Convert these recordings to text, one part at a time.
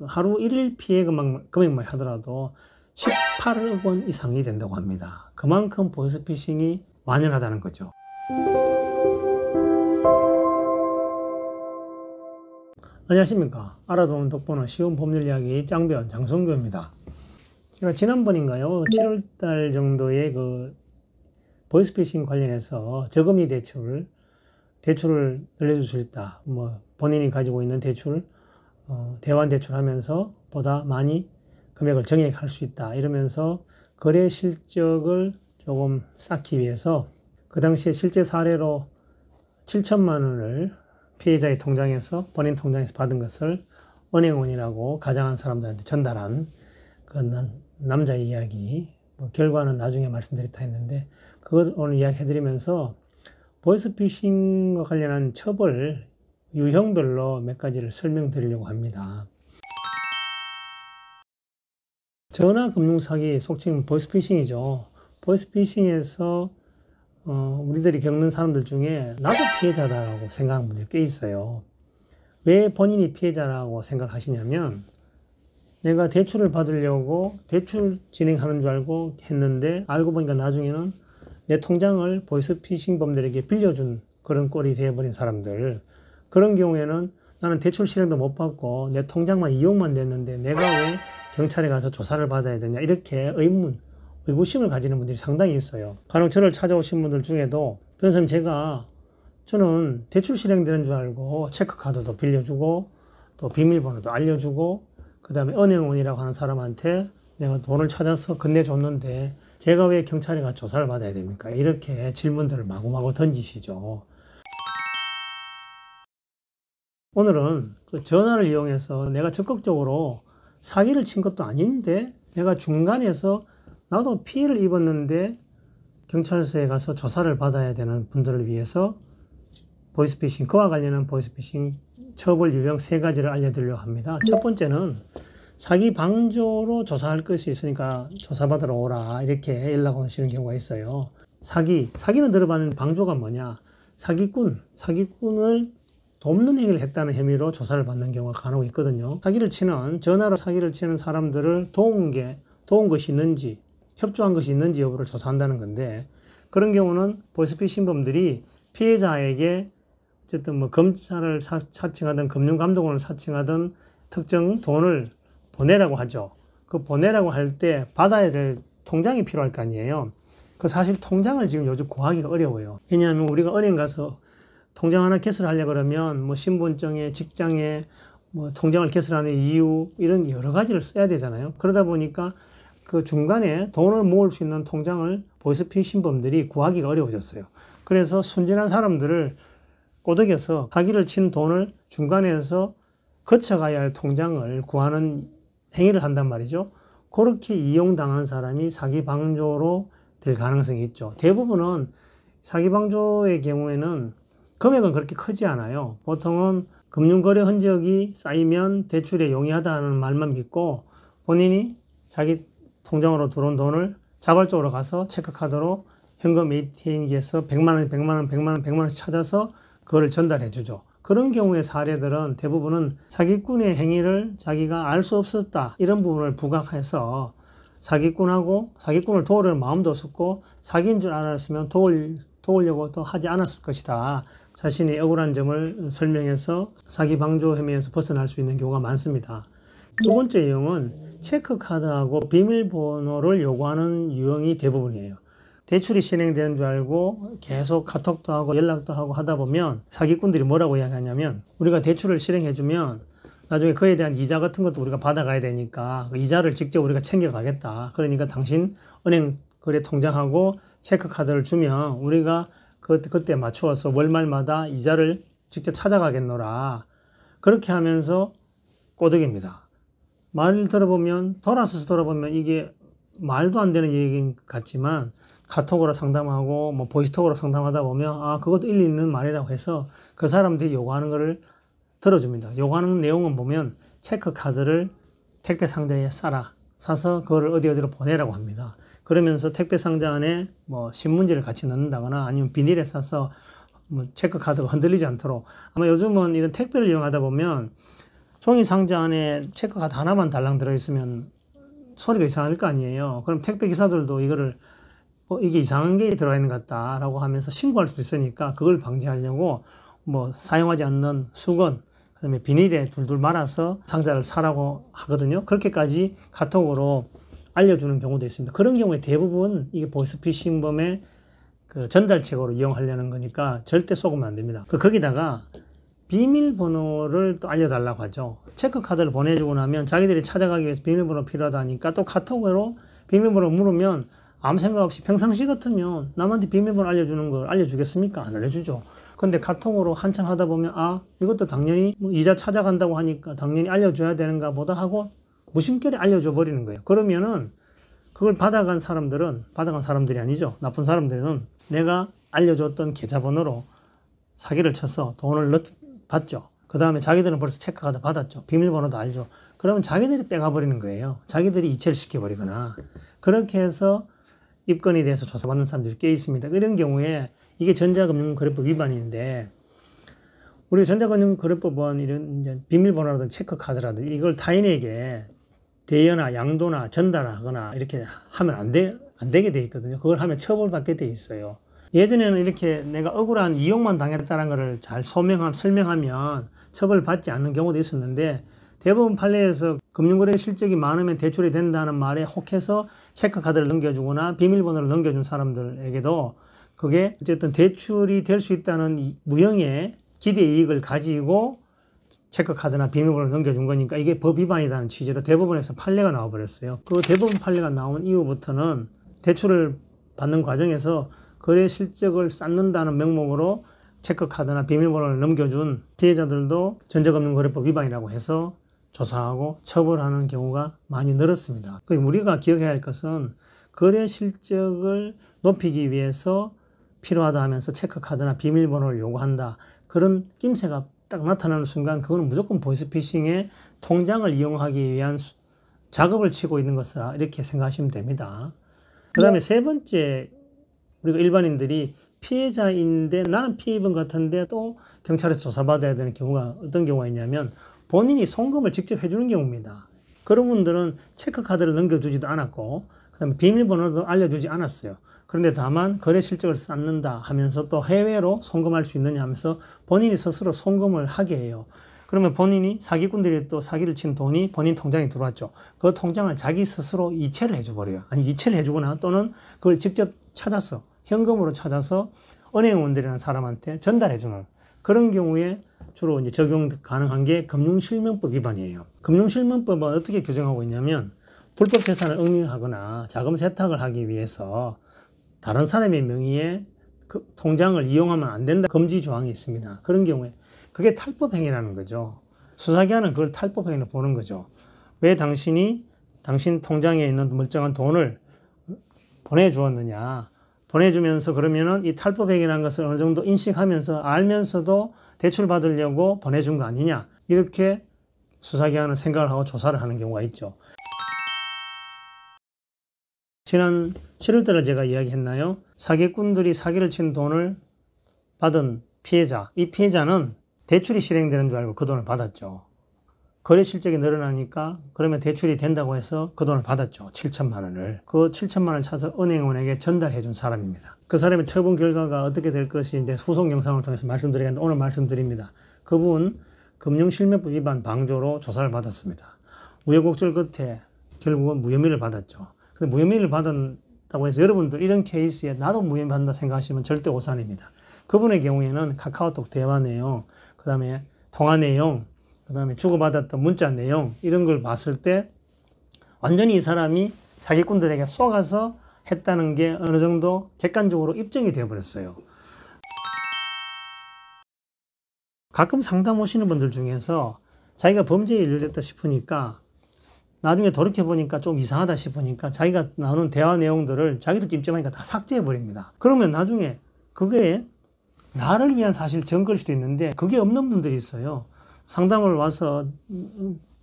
하루 1일 피해 금액만 하더라도 18억 원 이상이 된다고 합니다. 그만큼 보이스피싱이 만연하다는 거죠. 안녕하십니까. 알아두는 덕분은 쉬운 법률 이야기 짱변 장성규입니다. 제가 지난번인가요? 7월달 정도에 그 보이스피싱 관련해서 저금리 대출을 늘려줄 수 있다. 본인이 가지고 있는 대출 대환 대출하면서 보다 많이 금액을 정액할 수 있다. 이러면서 거래 실적을 조금 쌓기 위해서 그 당시에 실제 사례로 7천만 원을 피해자의 통장에서 본인 통장에서 받은 것을 은행원이라고 가장한 사람들한테 전달한 그 남자의 이야기, 결과는 나중에 말씀드리다 했는데 그걸 오늘 이야기해드리면서 보이스피싱과 관련한 처벌 유형별로 몇 가지를 설명드리려고 합니다. 전화금융사기, 속칭 보이스피싱이죠. 보이스피싱에서 우리들이 겪는 사람들 중에 나도 피해자다라고 생각하는 분들이 꽤 있어요. 왜 본인이 피해자라고 생각하시냐면 내가 대출을 받으려고 대출 진행하는 줄 알고 했는데 알고 보니까 나중에는 내 통장을 보이스피싱범들에게 빌려준 그런 꼴이 되어버린 사람들, 그런 경우에는 나는 대출 실행도 못 받고 내 통장만 이용만 됐는데 내가 왜 경찰에 가서 조사를 받아야 되냐, 이렇게 의구심을 가지는 분들이 상당히 있어요. 간혹 저를 찾아오신 분들 중에도 변호사님, 저는 대출 실행되는 줄 알고 체크카드도 빌려주고 또 비밀번호도 알려주고 그 다음에 은행원이라고 하는 사람한테 내가 돈을 찾아서 건네줬는데 제가 왜 경찰에 가서 조사를 받아야 됩니까? 이렇게 질문들을 마구마구 던지시죠. 오늘은 그 전화를 이용해서 내가 적극적으로 사기를 친 것도 아닌데 내가 중간에서 나도 피해를 입었는데 경찰서에 가서 조사를 받아야 되는 분들을 위해서 보이스피싱, 그와 관련한 보이스피싱 처벌 유형 3가지를 알려드리려고 합니다. 첫 번째는 사기 방조로 조사할 것이 있으니까 조사받으러 오라, 이렇게 연락 오시는 경우가 있어요. 사기는 들어봤는데 방조가 뭐냐? 사기꾼을 돕는 행위를 했다는 혐의로 조사를 받는 경우가 간혹 있거든요. 전화로 사기를 치는 사람들을 도운 것이 있는지, 협조한 것이 있는지 여부를 조사한다는 건데, 그런 경우는 보이스피싱범들이 피해자에게 어쨌든 검사를 사칭하든 금융감독원을 사칭하든 특정 돈을 보내라고 하죠. 그 보내라고 할 때 받아야 될 통장이 필요할 거 아니에요. 사실 통장을 지금 요즘 구하기가 어려워요. 왜냐하면 우리가 은행 가서 통장 하나 개설하려고 그러면 신분증에, 직장에 통장을 개설하는 이유, 이런 여러 가지를 써야 되잖아요. 그러다 보니까 그 중간에 돈을 모을 수 있는 통장을 보이스피싱범들이 구하기가 어려워졌어요. 그래서 순진한 사람들을 꼬드겨서 사기를 친 돈을 중간에서 거쳐가야 할 통장을 구하는 행위를 한단 말이죠. 그렇게 이용당한 사람이 사기 방조로 될 가능성이 있죠. 대부분은 사기 방조의 경우에는 금액은 그렇게 크지 않아요. 보통은 금융거래 흔적이 쌓이면 대출에 용이하다는 말만 믿고 본인이 자기 통장으로 들어온 돈을 자발적으로 가서 체크카드로 현금 ATM기에서 100만 원 찾아서 그거를 전달해 주죠. 그런 경우의 사례들은 대부분은 사기꾼의 행위를 자기가 알 수 없었다, 이런 부분을 부각해서 사기꾼을 도우려는 마음도 없었고 사기인 줄 알았으면 도우려고 또 하지 않았을 것이다, 자신의 억울한 점을 설명해서 사기 방조 혐의에서 벗어날 수 있는 경우가 많습니다. 두 번째 유형은 체크카드하고 비밀번호를 요구하는 유형이 대부분이에요. 대출이 진행되는 줄 알고 계속 카톡도 하고 연락도 하고 하다 보면 사기꾼들이 뭐라고 이야기하냐면, 우리가 대출을 실행해주면 나중에 그에 대한 이자 같은 것도 우리가 받아가야 되니까 그 이자를 직접 우리가 챙겨가겠다. 그러니까 당신 은행 거래 통장하고 체크카드를 주면 우리가 그때 맞추어서 월말마다 이자를 직접 찾아가겠노라. 그렇게 하면서 꼬드깁니다. 말을 돌아서서 들어보면 이게 말도 안 되는 얘기인 것 같지만 카톡으로 상담하고 보이스톡으로 상담하다 보면 그것도 일리 있는 말이라고 해서 그 사람들이 요구하는 거를 들어줍니다. 요구하는 내용은 보면 체크카드를 택배 상자에 사서 그거를 어디로 보내라고 합니다. 그러면서 택배 상자 안에 신문지를 같이 넣는다거나 아니면 비닐에 싸서 체크카드가 흔들리지 않도록, 아마 요즘은 이런 택배를 이용하다 보면 종이 상자 안에 체크카드 하나만 달랑 들어있으면 소리가 이상할 거 아니에요. 그럼 택배 기사들도 이거를 이게 이상한 게 들어가 있는 것 같다라고 하면서 신고할 수도 있으니까 그걸 방지하려고 뭐 사용하지 않는 수건, 그다음에 비닐에 둘둘 말아서 상자를 사라고 하거든요. 그렇게까지 카톡으로 알려주는 경우도 있습니다. 그런 경우에 대부분 이게 보이스피싱범의 그 전달책으로 이용하려는 거니까 절대 속으면 안 됩니다. 거기다가 비밀번호를 또 알려달라고 하죠. 체크카드를 보내주고 나면 자기들이 찾아가기 위해서 비밀번호 필요하다 하니까 또 카톡으로 비밀번호 물으면 아무 생각 없이 평상시 같으면 남한테 비밀번호 알려주는 걸 알려주겠습니까? 안 알려주죠. 근데 카톡으로 한참 하다 보면 이것도 당연히 뭐 이자 찾아간다고 하니까 당연히 알려줘야 되는가 보다 하고 무심결에 알려줘 버리는 거예요. 그러면은 그걸 받아간 사람들이 아니죠. 나쁜 사람들은 내가 알려줬던 계좌번호로 사기를 쳐서 돈을 받죠. 그 다음에 자기들은 벌써 체크카드 받았죠. 비밀번호도 알죠. 그러면 자기들이 빼가버리는 거예요. 자기들이 이체를 시켜버리거나. 그렇게 해서 입건이 돼서 조사받는 사람들이 꽤 있습니다. 이런 경우에 이게 전자금융거래법 위반인데, 우리 전자금융거래법은 이런 이제 비밀번호라든 체크카드라든 이걸 타인에게 대여나 양도나 전달하거나 이렇게 하면 안 되게 돼 있거든요. 그걸 하면 처벌받게 돼 있어요. 예전에는 이렇게 내가 억울한 이용만 당했다는 것을 잘 설명하면 처벌받지 않는 경우도 있었는데, 대부분 판례에서 금융거래 실적이 많으면 대출이 된다는 말에 혹해서 체크카드를 넘겨주거나 비밀번호를 넘겨준 사람들에게도 그게 어쨌든 대출이 될 수 있다는 무형의 기대 이익을 가지고 체크카드나 비밀번호를 넘겨준 거니까 이게 법 위반이라는 취지로 대법원에서 판례가 나와버렸어요. 그 대법원 판례가 나온 이후부터는 대출을 받는 과정에서 거래 실적을 쌓는다는 명목으로 체크카드나 비밀번호를 넘겨준 피해자들도 전자금융거래법 위반이라고 해서 조사하고 처벌하는 경우가 많이 늘었습니다. 우리가 기억해야 할 것은 거래 실적을 높이기 위해서 필요하다 하면서 체크카드나 비밀번호를 요구한다. 그런 낌새가 딱 나타나는 순간 그거는 무조건 보이스피싱의 통장을 이용하기 위한 작업을 치고 있는 것이라 이렇게 생각하시면 됩니다. 그 다음에 세 번째, 우리가 일반인들이 피해자인데 나는 피해 입은 것 같은데 또 경찰에서 조사받아야 되는 경우가 어떤 경우가 있냐면 본인이 송금을 직접 해주는 경우입니다. 그런 분들은 체크카드를 넘겨주지도 않았고 그다음에 비밀번호도 알려주지 않았어요. 그런데 다만 거래 실적을 쌓는다 하면서 또 해외로 송금할 수 있느냐 하면서 본인이 스스로 송금을 하게 해요. 그러면 본인이 사기꾼들이 또 사기를 친 돈이 본인 통장에 들어왔죠. 그 통장을 자기 스스로 이체를 해줘버려요. 아니 이체를 해주거나 또는 그걸 직접 찾아서 현금으로 찾아서 은행원들이라는 사람한테 전달해주는 그런 경우에 주로 이제 적용 가능한 게 금융실명법 위반이에요. 금융실명법은 어떻게 규정하고 있냐면 불법 재산을 응유하거나 자금 세탁을 하기 위해서 다른 사람의 명의의 그 통장을 이용하면 안 된다 금지 조항이 있습니다. 그런 경우에 그게 탈법행위라는 거죠. 수사기관은 그걸 탈법행위로 보는 거죠. 왜 당신 통장에 있는 멀쩡한 돈을 보내주었느냐. 보내주면서 그러면은 이 탈법행위라는 것을 어느 정도 인식하면서 알면서도 대출 받으려고 보내준 거 아니냐. 이렇게 수사기관은 생각을 하고 조사를 하는 경우가 있죠. 지난 7월달에 제가 이야기했나요? 사기꾼들이 사기를 친 돈을 받은 피해자. 이 피해자는 대출이 실행되는 줄 알고 그 돈을 받았죠. 거래 실적이 늘어나니까 그러면 대출이 된다고 해서 그 돈을 받았죠. 7천만 원을. 그 7천만 원을 차서 은행원에게 전달해 준 사람입니다. 그 사람의 처분 결과가 어떻게 될 것인지 후속 영상을 통해서 말씀드리겠는데 오늘 말씀드립니다. 그분 금융실명법 위반 방조로 조사를 받았습니다. 우여곡절 끝에 결국은 무혐의를 받았죠. 근데 무혐의를 받았다고 해서 여러분들 이런 케이스에 나도 무혐의 받는다 생각하시면 절대 오산입니다. 그분의 경우에는 카카오톡 대화 내용, 그 다음에 통화 내용, 그 다음에 주고받았던 문자 내용 이런 걸 봤을 때 완전히 이 사람이 사기꾼들에게 속아서 했다는 게 어느 정도 객관적으로 입증이 되어버렸어요. 가끔 상담 오시는 분들 중에서 자기가 범죄에 연루됐다 싶으니까 나중에 돌이켜보니까 좀 이상하다 싶으니까 자기가 나오는 대화 내용들을 자기도 찜찜하니까 다 삭제해버립니다. 그러면 나중에 그게 나를 위한 사실 증거일 수도 있는데 그게 없는 분들이 있어요. 상담을 와서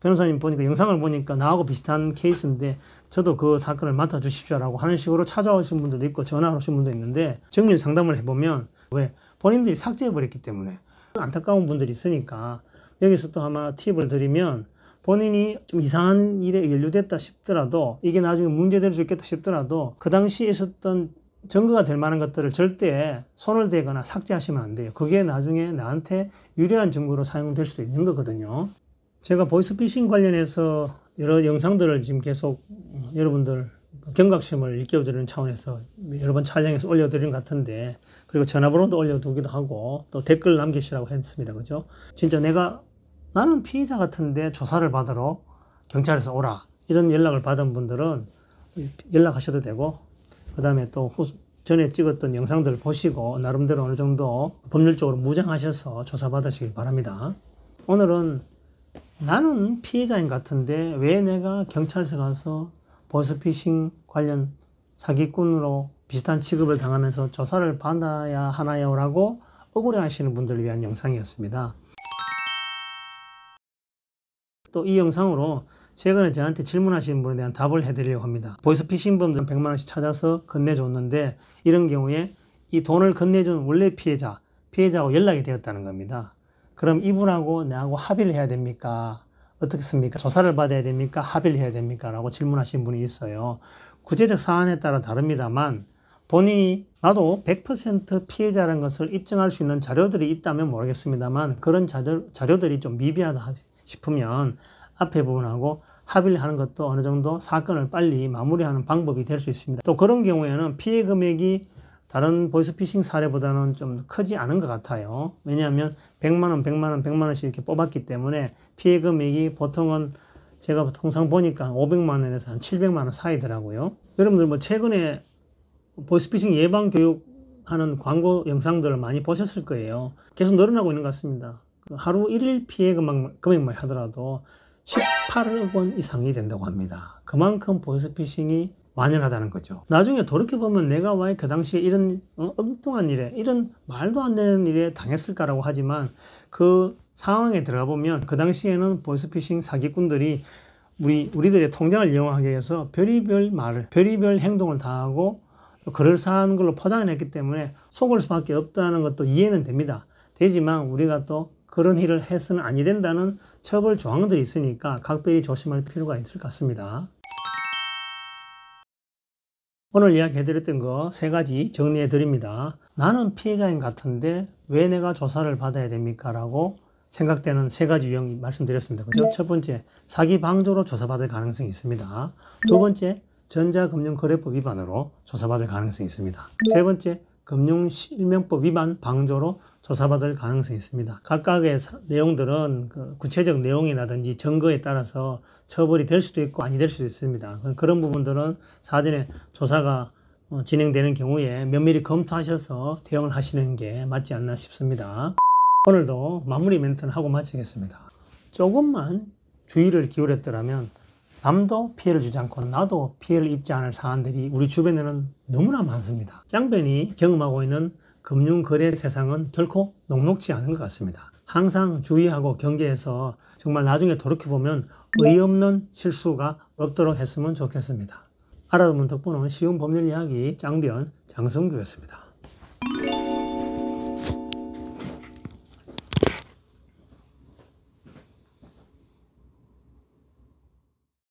변호사님 보니까 영상을 보니까 나하고 비슷한 케이스인데 저도 그 사건을 맡아주십시오라고 하는 식으로 찾아오신 분들도 있고 전화 오신 분도 있는데 정밀 상담을 해보면 왜 본인들이 삭제해버렸기 때문에 안타까운 분들이 있으니까 여기서 또 아마 팁을 드리면 본인이 좀 이상한 일에 연루됐다 싶더라도 이게 나중에 문제될 수 있겠다 싶더라도 그 당시에 있었던 증거가 될 만한 것들을 절대 손을 대거나 삭제하시면 안 돼요. 그게 나중에 나한테 유리한 증거로 사용될 수도 있는 거거든요. 제가 보이스피싱 관련해서 여러 영상들을 지금 계속 여러분들 경각심을 일깨워드리는 차원에서 여러 번 촬영해서 올려드린 것 같은데, 그리고 전화번호도 올려두기도 하고 또 댓글 남기시라고 했습니다. 그죠? 진짜 나는 피해자 같은데 조사를 받으러 경찰에서 오라, 이런 연락을 받은 분들은 연락하셔도 되고, 그 다음에 또 전에 찍었던 영상들을 보시고 나름대로 어느 정도 법률적으로 무장하셔서 조사받으시길 바랍니다. 오늘은 나는 피해자인 것 같은데 왜 내가 경찰서 가서 보이스피싱 관련 사기꾼으로 비슷한 취급을 당하면서 조사를 받아야 하나요? 라고 억울해하시는 분들을 위한 영상이었습니다. 또 이 영상으로 최근에 저한테 질문하신 분에 대한 답을 해드리려고 합니다. 보이스피싱범들은 100만 원씩 찾아서 건네줬는데 이런 경우에 이 돈을 건네준 원래 피해자하고 연락이 되었다는 겁니다. 그럼 이분하고 나하고 합의를 해야 됩니까? 어떻습니까? 조사를 받아야 됩니까? 합의를 해야 됩니까? 라고 질문하신 분이 있어요. 구체적 사안에 따라 다릅니다만 본인이 나도 100% 피해자라는 것을 입증할 수 있는 자료들이 있다면 모르겠습니다만 그런 자료들이 좀 미비하다 싶으면 앞에 부분하고 합의를 하는 것도 어느 정도 사건을 빨리 마무리하는 방법이 될 수 있습니다. 또 그런 경우에는 피해 금액이 다른 보이스피싱 사례보다는 좀 크지 않은 것 같아요. 왜냐하면 100만 원, 100만 원, 100만 원씩 이렇게 뽑았기 때문에 피해 금액이 보통은 제가 통상 보니까 500만 원에서 한 700만 원 사이더라고요. 여러분들 뭐 최근에 보이스피싱 예방 교육하는 광고 영상들을 많이 보셨을 거예요. 계속 늘어나고 있는 것 같습니다. 하루 1일 피해 금액만 하더라도 18억 원 이상이 된다고 합니다. 그만큼 보이스피싱이 만연하다는 거죠. 나중에 돌이켜보면 내가 왜 그 당시에 이런 엉뚱한 일에, 이런 말도 안 되는 일에 당했을까라고 하지만 그 상황에 들어가 보면 그 당시에는 보이스피싱 사기꾼들이 우리들의 통장을 이용하기 위해서 별의별 말을, 별의별 행동을 다 하고 그럴싸한 걸로 포장해냈기 때문에 속을 수밖에 없다는 것도 이해는 됩니다. 되지만 우리가 또 그런 일을 해서는 아니 된다는 처벌 조항들이 있으니까 각별히 조심할 필요가 있을 것 같습니다. 오늘 이야기해드렸던 거 3가지 정리해 드립니다. 나는 피해자인 것 같은데 왜 내가 조사를 받아야 됩니까? 라고 생각되는 3가지 유형 말씀드렸습니다. 그죠? 첫 번째, 사기 방조로 조사받을 가능성이 있습니다. 두 번째, 전자금융거래법 위반으로 조사받을 가능성이 있습니다. 세 번째, 금융실명법 위반 방조로 조사받을 가능성이 있습니다. 각각의 내용들은 그 구체적 내용이라든지 증거에 따라서 처벌이 될 수도 있고 아니 될 수도 있습니다. 그런 부분들은 사전에 조사가 진행되는 경우에 면밀히 검토하셔서 대응을 하시는 게 맞지 않나 싶습니다. 오늘도 마무리 멘트는 하고 마치겠습니다. 조금만 주의를 기울였더라면 남도 피해를 주지 않고 나도 피해를 입지 않을 사안들이 우리 주변에는 너무나 많습니다. 짱변이 경험하고 있는 금융거래 세상은 결코 녹록지 않은 것 같습니다. 항상 주의하고 경계해서 정말 나중에 돌이켜보면 어이없는 실수가 없도록 했으면 좋겠습니다. 알아두면 덕분에 쉬운 법률 이야기 짱변 장성규였습니다.